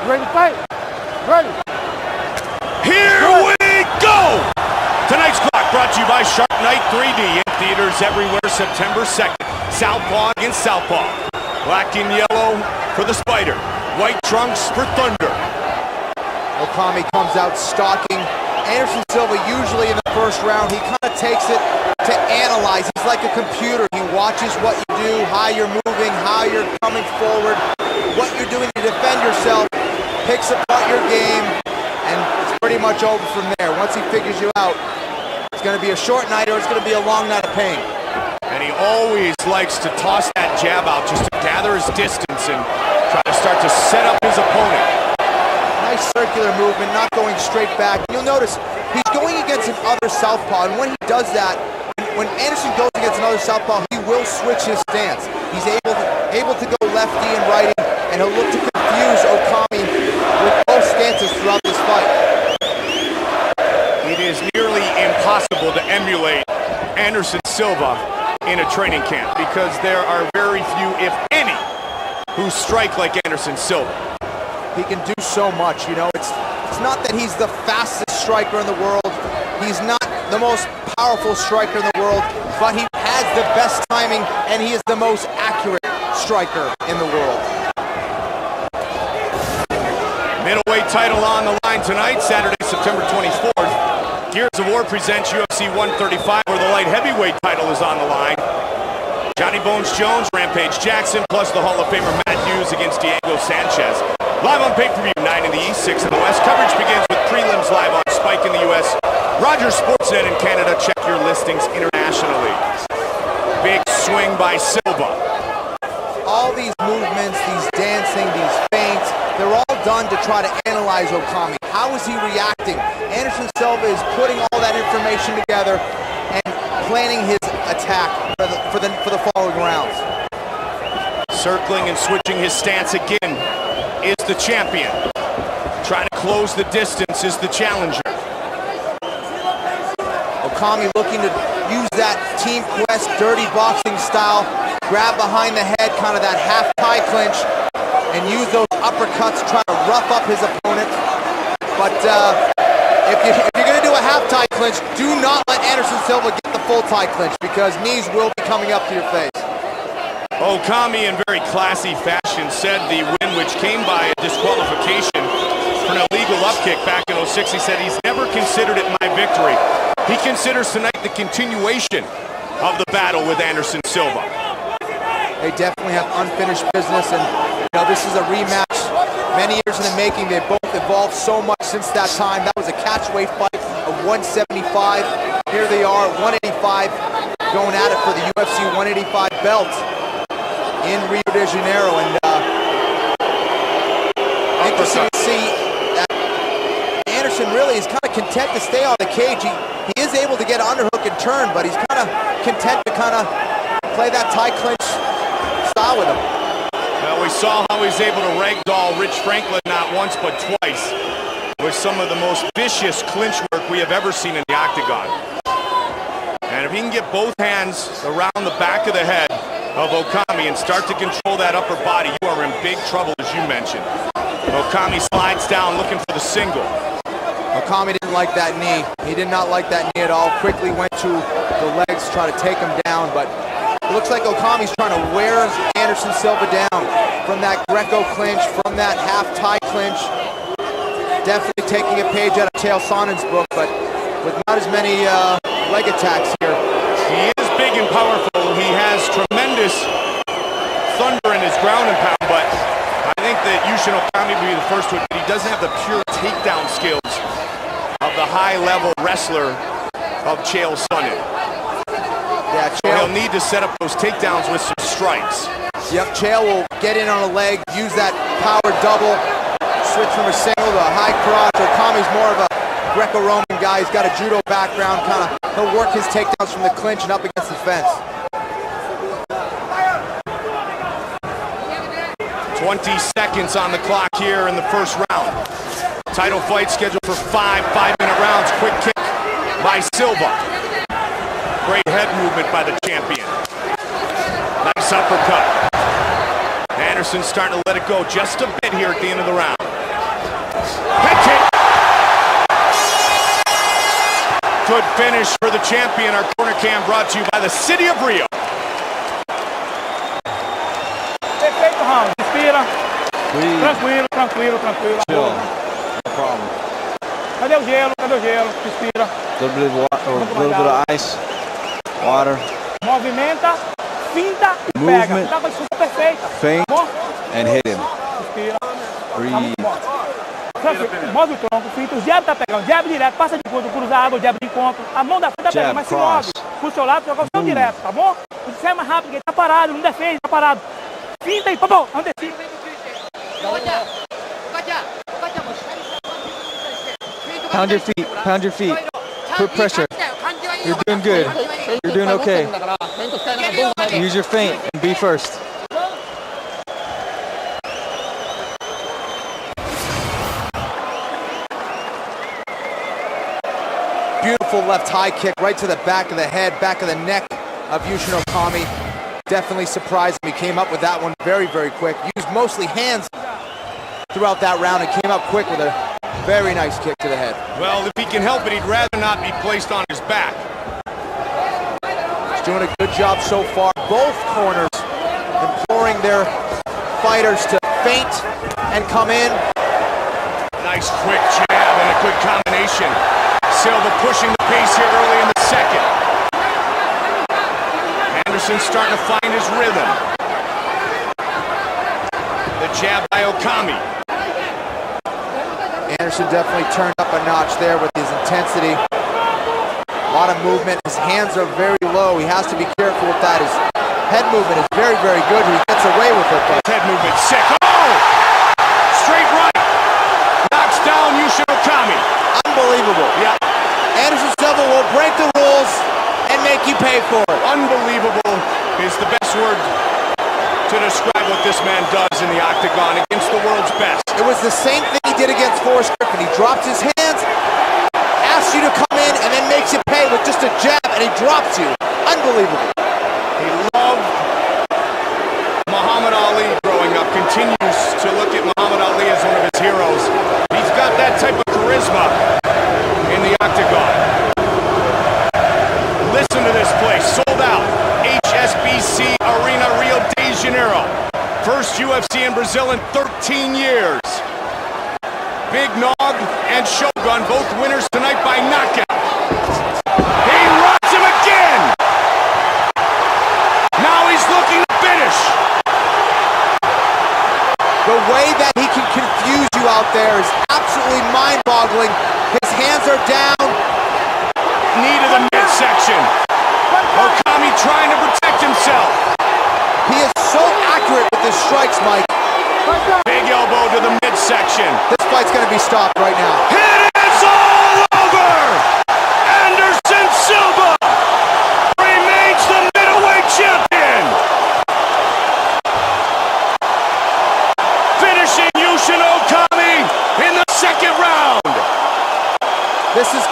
Ready to fight? Ready. Here we go! Tonight's clock brought to you by Shark Night 3D in theaters everywhere September 2nd. Southpaw against Southpaw. Black and yellow for the Spider. White trunks for Thunder. Okami comes out stalking Anderson Silva. Usually in the first round, he kind of takes it to analyze. He's like a computer. He watches what you do, how you're moving, how you're coming forward, what you're doing to defend yourself, picks apart your game, and it's pretty much over from there. Once he figures you out, it's going to be a short night or it's going to be a long night of pain. And he always likes to toss that jab out just to gather his distance and try to start to set up his opponent. Nice circular movement, not going straight back. You'll notice he's going against another southpaw, and when he does that, when Anderson goes against another southpaw, he will switch his stance. He's able to go lefty and righty, and he'll look to confuse Okami with both stances throughout this fight. It is nearly impossible to emulate Anderson Silva in a training camp because there are very few, if any, who strike like Anderson Silva. He can do so much, you know. It's not that he's the fastest striker in the world. He's not the most powerful striker in the world, but he has the best timing, and he is the most accurate striker in the world. Middleweight title on the line tonight, Saturday, September 24th. Gears of War presents UFC 135, where the light heavyweight title is on the line. Johnny Bones Jones, Rampage Jackson, plus the Hall of Famer Matt Hughes against Diego Sanchez. Live on pay-per-view, 9 in the East, 6 in the West. Coverage begins with prelims live on Spike in the U.S. Rogers Sportsnet in Canada. Check your listings internationally. Big swing by Silva. All these movements, these dancing, these feints, they're all done to try to analyze Okami. How is he reacting? Anderson Silva is putting all that information together and planning his attack for the following rounds. Circling and switching his stance again is the champion. Trying to close the distance is the challenger. Okami looking to use that Team Quest dirty boxing style, grab behind the head, kind of that half tie clinch, and use those uppercuts to try to rough up his opponent. But if you're going to do a half tie clinch, do not let Anderson Silva get the full tie clinch because knees will be coming up to your face. Okami, in very classy fashion, said the win, which came by a disqualification for an illegal upkick back in 06, he said he's never considered it my victory. He considers tonight the continuation of the battle with Anderson Silva. They definitely have unfinished business, and you know, this is a rematch. Many years in the making. They both evolved so much since that time. That was a catchweight fight of 175. Here they are, 185, going at it for the UFC 185 belt in Rio de Janeiro, and interesting to see that Anderson really is kind of content to stay on the cage. He is able to get an underhook and turn, but he's kind of content to kind of play that tie clinch style with him. Well, we saw how he's able to ragdoll Rich Franklin not once but twice with some of the most vicious clinch work we have ever seen in the octagon. And if he can get both hands around the back of the head of Okami and start to control that upper body, you are in big trouble, as you mentioned. Okami slides down looking for the single. Okami didn't like that knee. He did not like that knee at all. Quickly went to the legs to try to take him down, but it looks like Okami's trying to wear Anderson Silva down from that Greco clinch, from that half tie clinch. Definitely taking a page out of Chael Sonnen's book, but with not as many leg attacks here. He is big and powerful. He has tremendous thunder in his ground and pound, but I think that Yushin Okami would be the first to admit he doesn't have the pure takedown skills of the high-level wrestler of Chael Sonnen. Yeah, so he'll need to set up those takedowns with some strikes. Yep, Chael will get in on a leg, use that power double, switch from a single to a high cross. Okami's more of a Greco-Roman guy. He's got a judo background. He'll work his takedowns from the clinch and up against the fence. 20 seconds on the clock here in the first round. Title fight scheduled for 5 5-minute rounds. Quick kick by Silva. Great head movement by the champion. Nice uppercut. Anderson's starting to let it go just a bit here at the end of the round. Head kick. Good finish for the champion. Our corner cam brought to you by the City of Rio. Perfeito round. Respira. Breathe. Tranquilo, tranquilo, tranquilo. Chill. No problem. Cadê o gelo? Cadê o gelo? Respira. Little bit of water, or a little bit of ice, water, Movimenta, finta e Movement. pega. Tá com a disputa perfeita. feint, Tá bom? and hit him. Respira. Breathe. Tranquilo. Move o tronco, finta. O jab tá pegando. Jab direto. Passa de encontro, cruzado, jab de encontro. A mão da frente tá pegando, Jab, mas se cross. move. Puxa o seu lado, joga o seu direto, tá bom? Você é mais rápido, porque ele tá parado, não defende, tá parado. Finta aí, pabô. Antecipa. Pound your feet. Pound your feet. Put pressure. You're doing good. You're doing okay. Use your feint and be first. Beautiful left high kick right to the back of the head, back of the neck of Yushin Okami. Definitely surprised him. He came up with that one very, very quick. Used mostly hands throughout that round and came up quick with a very nice kick to the head. Well, if he can help it, he'd rather not be placed on his back. He's doing a good job so far. Both corners imploring their fighters to feint and come in. Nice quick jab and a good combination. Silva pushing the pace here early in the second. Anderson starting to find his rhythm. The jab by Okami. Anderson definitely turned up a notch there with his intensity. A lot of movement. His hands are very low. He has to be careful with that. His head movement is very, very good. He gets away with it. But Head movement sick. Oh! Straight right. Knocks down Yushin Okami. unbelievable. Yeah. Anderson Silva will break the rules and make you pay for it. Unbelievable is the best word to describe what this man does in the octagon against the world's best. It was the same thing he did against Forrest Griffin. He drops his hands, asks you to come in, and then makes you pay with just a jab, and he drops you. Unbelievable. He loved Muhammad Ali growing up, continues to look at Muhammad Ali as one of his heroes. He's got that type of charisma in the octagon. Listen to this place, sold out. HSBC Arena, Rio de Janeiro. First UFC in Brazil in 13 years. Big Nog and Shogun, both winners tonight by knockout. He rocks him again! Now he's looking to finish. The way that he can confuse you out there is absolutely mind-boggling. His hands are down. Knee to the midsection. Okami trying to protect himself. He is so accurate with his strikes, Mike. Big elbow to the midsection. This fight's going to be stopped right now. It is all over! Anderson Silva remains the middleweight champion. Finishing Yushin Okami in the second round. This is